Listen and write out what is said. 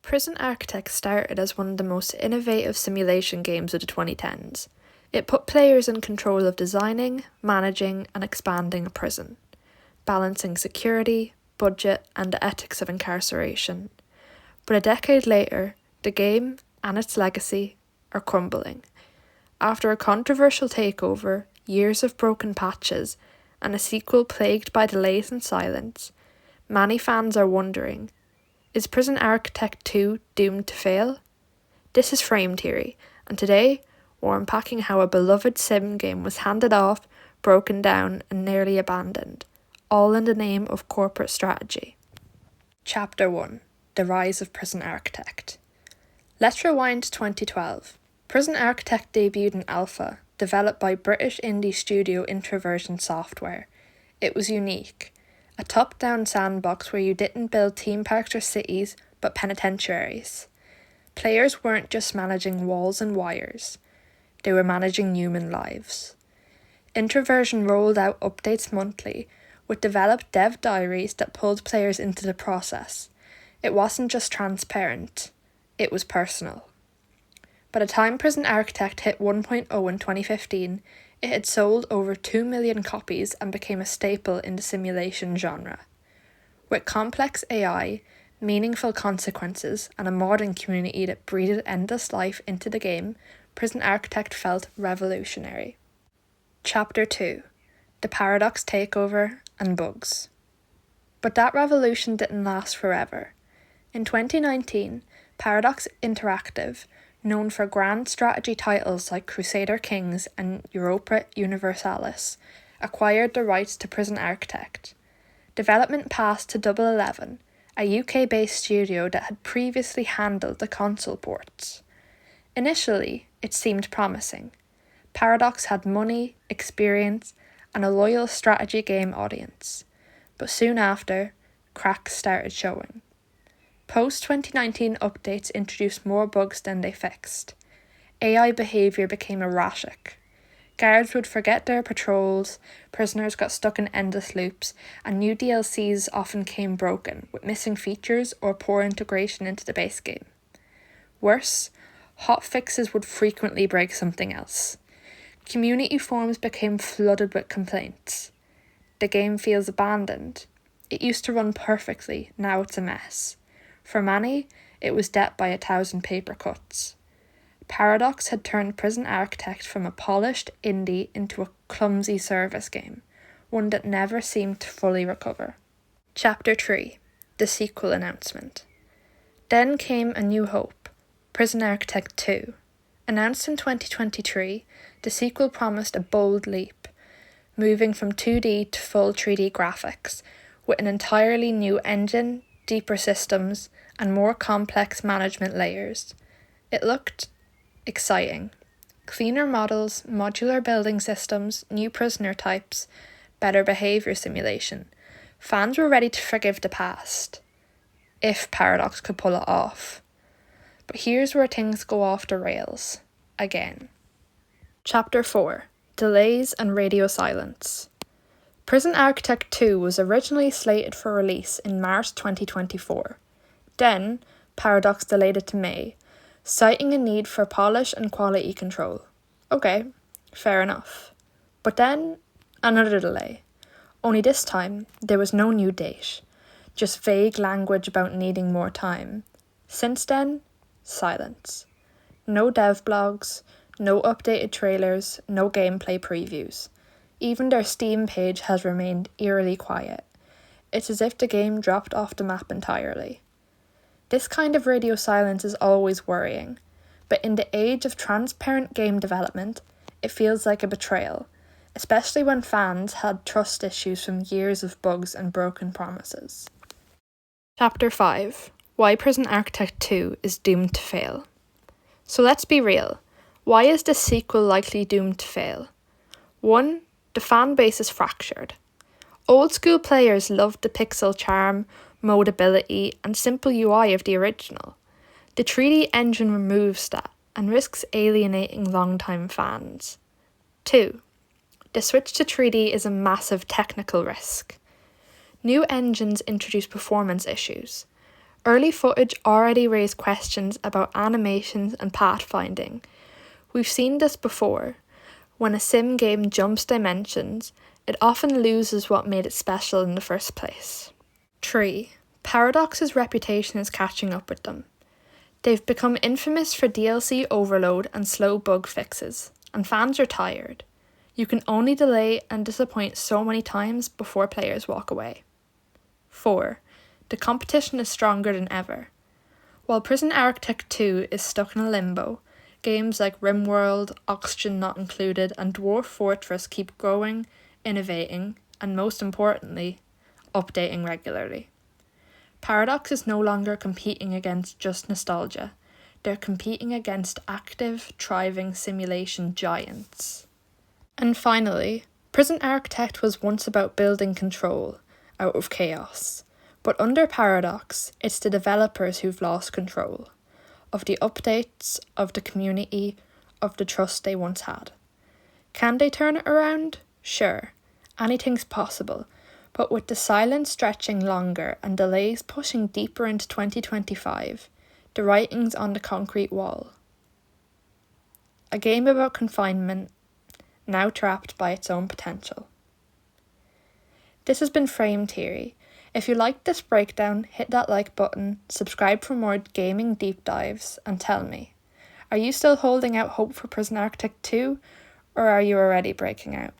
Prison Architect started as one of the most innovative simulation games of the 2010s. It put players in control of designing, managing, and expanding a prison, balancing security, budget, and the ethics of incarceration. But a decade later, the game and its legacy are crumbling. After a controversial takeover, years of broken patches, and a sequel plagued by delays and silence, many fans are wondering, is Prison Architect 2 doomed to fail? This is Frame Theory, and today we're unpacking how a beloved sim game was handed off, broken down, and nearly abandoned, all in the name of corporate strategy. Chapter 1: The Rise of Prison Architect. Let's rewind to 2012. Prison Architect debuted in alpha, developed by British indie studio Introversion Software. It was unique. A top-down sandbox where you didn't build theme parks or cities, but penitentiaries. Players weren't just managing walls and wires. They were managing human lives. Introversion rolled out updates monthly, with developed dev diaries that pulled players into the process. It wasn't just transparent, it was personal. By the time Prison Architect hit 1.0 in 2015, it had sold over 2 million copies and became a staple in the simulation genre. With complex AI, meaningful consequences, and a modding community that breathed endless life into the game, Prison Architect felt revolutionary. Chapter 2: The Paradox Takeover and Bugs. But that revolution didn't last forever. In 2019, Paradox Interactive, known for grand strategy titles like Crusader Kings and Europa Universalis, acquired the rights to Prison Architect. Development passed to Double 11, a UK-based studio that had previously handled the console ports. Initially, it seemed promising. Paradox had money, experience, and a loyal strategy game audience. But soon after, cracks started showing. Post-2019 updates introduced more bugs than they fixed. AI behaviour became erratic. Guards would forget their patrols, prisoners got stuck in endless loops, and new DLCs often came broken, with missing features or poor integration into the base game. Worse, hotfixes would frequently break something else. Community forums became flooded with complaints. The game feels abandoned. It used to run perfectly, now it's a mess. For many, it was death by 1,000 paper cuts. Paradox had turned Prison Architect from a polished indie into a clumsy service game, one that never seemed to fully recover. Chapter 3: The Sequel Announcement. Then came a new hope, Prison Architect 2. Announced in 2023, the sequel promised a bold leap, moving from 2D to full 3D graphics, with an entirely new engine, deeper systems, and more complex management layers. It looked exciting. Cleaner models, modular building systems, new prisoner types, better behaviour simulation. Fans were ready to forgive the past, if Paradox could pull it off. But here's where things go off the rails, again. Chapter 4: Delays and Radio Silence. Prison Architect 2 was originally slated for release in March 2024. Then, Paradox delayed it to May, citing a need for polish and quality control. Okay, fair enough. But then, another delay. Only this time, there was no new date, just vague language about needing more time. Since then, silence. No dev blogs, no updated trailers, no gameplay previews. Even their Steam page has remained eerily quiet. It's as if the game dropped off the map entirely. This kind of radio silence is always worrying, but in the age of transparent game development, it feels like a betrayal, especially when fans had trust issues from years of bugs and broken promises. Chapter 5: Why Prison Architect 2 is doomed to fail. So let's be real. Why is this sequel likely doomed to fail? 1. The fan base is fractured. Old school players loved the pixel charm, modability, and simple UI of the original. The 3D engine removes that and risks alienating long-time fans. 2. The switch to 3D is a massive technical risk. New engines introduce performance issues. Early footage already raised questions about animations and pathfinding. We've seen this before. When a sim game jumps dimensions, it often loses what made it special in the first place. 3. Paradox's reputation is catching up with them. They've become infamous for DLC overload and slow bug fixes, and fans are tired. You can only delay and disappoint so many times before players walk away. 4. The competition is stronger than ever. While Prison Architect 2 is stuck in a limbo, games like RimWorld, Oxygen Not Included, and Dwarf Fortress keep growing, innovating, and most importantly, updating regularly. Paradox is no longer competing against just nostalgia. They're competing against active, thriving simulation giants. And finally, Prison Architect was once about building control out of chaos. But under Paradox, it's the developers who've lost control of the updates, of the community, of the trust they once had. Can they turn it around? Sure, anything's possible, but with the silence stretching longer and delays pushing deeper into 2025, the writing's on the concrete wall. A game about confinement, now trapped by its own potential. This has been Frame Theory. If you liked this breakdown, hit that like button, subscribe for more gaming deep dives, and tell me, are you still holding out hope for Prison Architect 2, or are you already breaking out?